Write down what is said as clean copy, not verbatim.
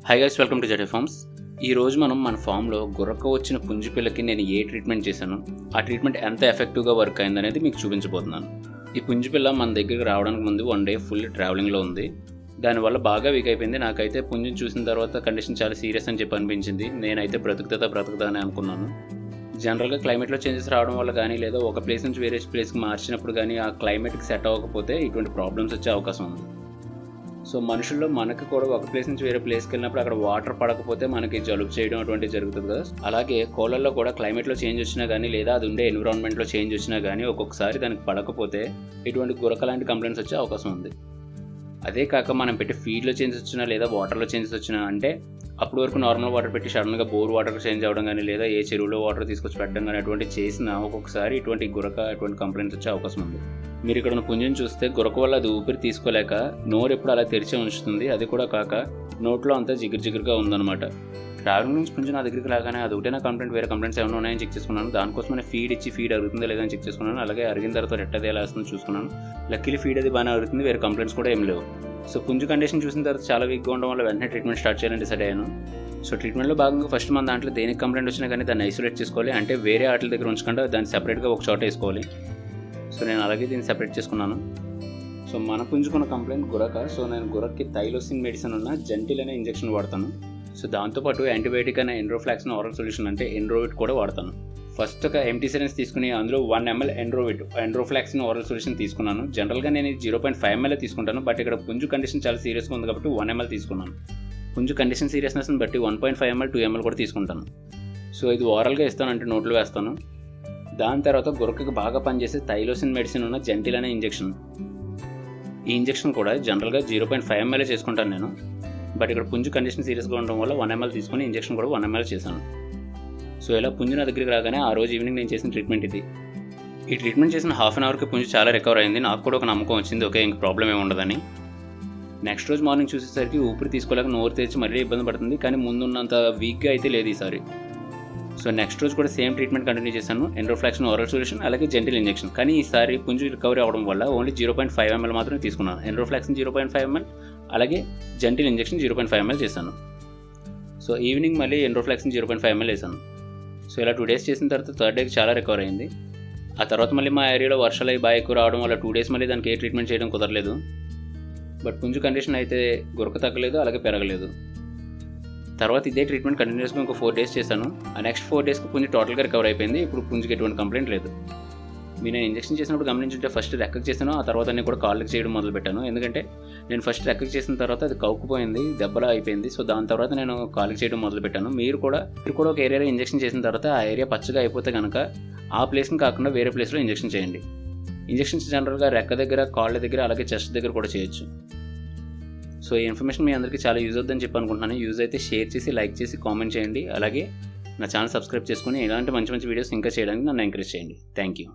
High guys, welcome to జెడే farms. ఈరోజు మనం మన ఫామ్లో గుర్రకు వచ్చిన పుంజు పిల్లకి నేను ఏ ట్రీట్మెంట్ చేశాను, ఆ ట్రీట్మెంట్ ఎంత ఎఫెక్టివ్గా వర్క్ అయింది అనేది మీకు చూపించబోతున్నాను. ఈ పుంజు పిల్ల మన దగ్గరికి రావడానికి ముందు 1 డే ఫుల్ ట్రావెలింగ్లో ఉంది. దానివల్ల బాగా వీక్ అయిపోయింది. నాకైతే పుంజుని చూసిన తర్వాత కండిషన్ చాలా సీరియస్ అని చెప్పి అనిపించింది. నేనైతే బ్రతుకుతా అని అనుకున్నాను. జనరల్గా క్లైమేట్లో చేంజెస్ రావడం వల్ల కానీ, లేదా ఒక ప్లేస్ నుంచి వేరే ప్లేస్కి మార్చినప్పుడు కానీ ఆ క్లైమేట్కి సెట్ అవ్వకపోతే ఇటువంటి ప్రాబ్లమ్స్ వచ్చే అవకాశం ఉంది. సో మనుషుల్లో మనకు కూడా ఒక ప్లేస్ నుంచి వేరే ప్లేస్కి వెళ్ళినప్పుడు అక్కడ వాటర్ పడకపోతే మనకి జలుబు చేయడం అటువంటివి జరుగుతుంది కదా. అలాగే కోళ్ళల్లో కూడా క్లైమేట్లో చేంజ్ వచ్చినా కానీ, లేదా అది ఉండే ఎన్విరాన్మెంట్లో చేంజ్ వచ్చినా కానీ ఒక్కొక్కసారి దానికి పడకపోతే ఇటువంటి గురక లాంటి కంప్లైంట్స్ వచ్చే అవకాశం ఉంది. అదే కాక మనం పెట్టి ఫీడ్లో చేంజెస్ వచ్చినా, లేదా వాటర్లో చేంజెస్ వచ్చినా, అంటే అప్పటి వరకు నార్మల్ వాటర్ పెట్టి సడన్గా బోర్ వాటర్ చేంజ్ అవ్వడం కానీ, లేదా ఏ చెరువులో వాటర్ తీసుకొచ్చి పెట్టడం కానీ అటువంటి చేసినా ఒక్కొక్కసారి ఇటువంటి గురక అటువంటి కంప్లైంట్స్ వచ్చే అవకాశం ఉంది. మీరు ఇక్కడ ఉన్న పుంజుని చూస్తే గురక వల్ల అది ఊపిరి తీసుకోలేక నోరు ఎప్పుడు అలా తెరిచే ఉంచుతుంది. అది కూడా కాక నోట్లో అంతా జిగురుగా ఉందన్నమాట. ట్రావెలింగ్ నుంచి పుంజు నా దగ్గరికి రాగానే అది ఒకటే నా కంప్లైంట్, వేరే కంప్లైంట్స్ ఏమైనా ఉన్నాయని చెక్ చేసుకున్నాను. దానికోసం నేను ఫీడ్ అరుగుతుందా లేదా అని చెక్ చేసుకున్నాను. అలాగే అరిగిన తర్వాత రెట్టది ఎలా వస్తుందో చూసుకున్నాను. లక్కీలీ ఫీడ్ అది బాగానే అరుగుతుంది, వేరే కంప్లైంట్స్ కూడా ఏం లేవు. సో పుంజు కండిషన్ చూసిన తర్వాత చాలా వీక్గా ఉండడం వల్ల వెంటనే ట్రీట్మెంట్ స్టార్ట్ చేయాలని డిసైడ్ అయ్యాను. సో ట్రీట్మెంట్లో భాగంగా ఫస్ట్ మన దాంట్లో దేనికి కంప్లైంట్ వచ్చినా కానీ దాన్ని ఐసోలేట్ చేసుకోవాలి. అంటే వేరే వాటి దగ్గర ఉంచకుండా దాన్ని సెపరేట్గా ఒక చోట వేసుకోవాలి. సో నేను అలాగే దీన్ని సెపరేట్ చేసుకున్నాను. సో మన పుంజుకున్న కంప్లైంట్ గురక. సో నేను గురక్కి థైలోసిన్ మెడిసిన్ ఉన్న జెంటిల్ అనే ఇంజెక్షన్ వాడతాను. సో దాంతోపాటు యాంటీబయాటిక్ అనే ఎండ్రోఫ్లాక్సిన్ ఆరల్ సొల్యూషన్ అంటే ఎండ్రోవిట్ కూడా వాడతాను. ఫస్ట్ ఒక ఎంటీ సిరెంజ్ తీసుకుని అందులో 1 ml ఎండ్రోఫ్లాక్సిన్ ఆరల్ సొల్యూషన్ తీసుకున్నాను. జనరల్గా నేను 0.5 ml తీసుకుంటాను, బట్ ఇక్కడ పుంజు కండిషన్ చాలా సీరియస్గా ఉంది కాబట్టి 1 ml తీసుకున్నాను. పుంజు కండిషన్ సీరియస్నెస్ని బట్టి 1.5 ml 2 ml కూడా తీసుకుంటాను. సో ఇది ఓరల్గా ఇస్తాను, అంటే నోట్లో వేస్తాను. దాని తర్వాత గురకకి బాగా పనిచేసే థైలోసిన్ మెడిసిన్ ఉన్న జెంటిల్ అనే ఇంజెక్షన్. ఈ ఇంజెక్షన్ కూడా జనరల్గా 0.5 ml చేసుకుంటాను నేను, బట్ ఇక్కడ పుంజు కండిషన్ సీరియస్గా ఉండడం వల్ల 1 ml తీసుకుని ఇంజెక్షన్ కూడా 1 ml చేశాను. సో ఇలా పుంజు నా దగ్గరికి రాగానే ఆ రోజు ఈవినింగ్ నేను చేసిన ట్రీట్మెంట్ ఇది. ఈ ట్రీట్మెంట్ చేసిన హాఫ్ అన్ అవర్కి పుంజు చాలా రికవర్ అయింది. నాకు కూడా ఒక నమ్మకం వచ్చింది, ఓకే ఇంక ప్రాబ్లం ఏమి ఉండదని. నెక్స్ట్ రోజు మార్నింగ్ చూసేసరికి ఊపిరి తీసుకోలేక నోరు తెరిచి మరీ ఇబ్బంది పడుతుంది, కానీ ముందున్నంత వీక్గా అయితే లేదు ఈసారి. సో నెక్స్ట్ రోజు కూడా సేమ్ ట్రీట్మెంట్ కంటిన్యూ చేశాను, ఎండ్రోఫ్లాక్సిన్ ఆరల్ సొల్యూషన్ అలాగే జెంటిల్ ఇంజెక్షన్. కానీ ఈసారి పుంజు రికవరీ అవ్వడం వల్ల ఓన్లీ 0.5 ml మాత్రమే తీసుకున్నాను. ఎండ్రోఫ్లాక్సిన్ 0.5 ml అలాగే జెంటిల్ ఇంజెక్షన్ 0.5 ml చేశాను. సో ఈవినింగ్ మళ్ళీ ఎండ్రోఫ్లాక్సిన్ 0.5 ml వేసాను. సో ఇలా 2 days చేసిన తర్వాత 3rd డేకి చాలా రికవర్ అయింది. ఆ తర్వాత మళ్ళీ మా ఏరియాలో వర్షాలు అవి బాగా ఎక్కువ రావడం వల్ల 2 days మళ్ళీ దానికి ఏ ట్రీట్మెంట్ చేయడం కుదరలేదు. బట్ పుంజు కండిషన్ అయితే గురక తగ్గలేదు, అలాగే పెరగలేదు. తర్వాత ఇదే ట్రీట్మెంట్ కంటిన్యూస్గా ఇంకో 4 days చేశాను. ఆ నెక్స్ట్ 4 daysకి పుంజు టోటల్గా రికవర్ అయిపోయింది. ఇప్పుడు పుంజుకి ఎటువంటి కంప్లైంట్ లేదు. నేను ఇంజెక్షన్ చేసినప్పుడు గమనించుంటే ఫస్ట్ రెక్కకి చేశాను, ఆ తర్వాత నేను కూడా కాళ్ళకి చేయడం మొదలుపెట్టాను. ఎందుకంటే నేను ఫస్ట్ రెక్కకి చేసిన తర్వాత అది కౌక్కుపోయింది, దెబ్బలా అయిపోయింది. సో దాని తర్వాత నేను కాళ్ళకి చేయడం మొదలుపెట్టాను. మీరు కూడా ఒక ఏరియాలో ఇంజెక్షన్ చేసిన తర్వాత ఆ ఏరియా పచ్చగా అయిపోతే కనుక ఆ ప్లేస్ని కాకుండా వేరే ప్లేస్లో ఇంజెక్షన్ చేయండి. ఇంజెక్షన్స్ జనరల్గా రెక్క దగ్గర, కాళ్ళ దగ్గర, అలాగే చెస్ట్ దగ్గర కూడా చేయొచ్చు. సో ఈ ఇన్ఫర్మేషన్ మీ అందరికీ చాలా యూజ్ అవుతుందని చెప్పి అనుకుంటున్నాను. యూజ్ అయితే షేర్ చేసి, లైక్ చేసి, కామెంట్ చేయండి. అలాగే నా ఛానల్ సబ్స్క్రైబ్ చేసుకుని ఇలాంటి మంచి వీడియోస్ ఇంకా చేయడానికి నన్ను ఎంకరేజ్ చేయండి. Thank you.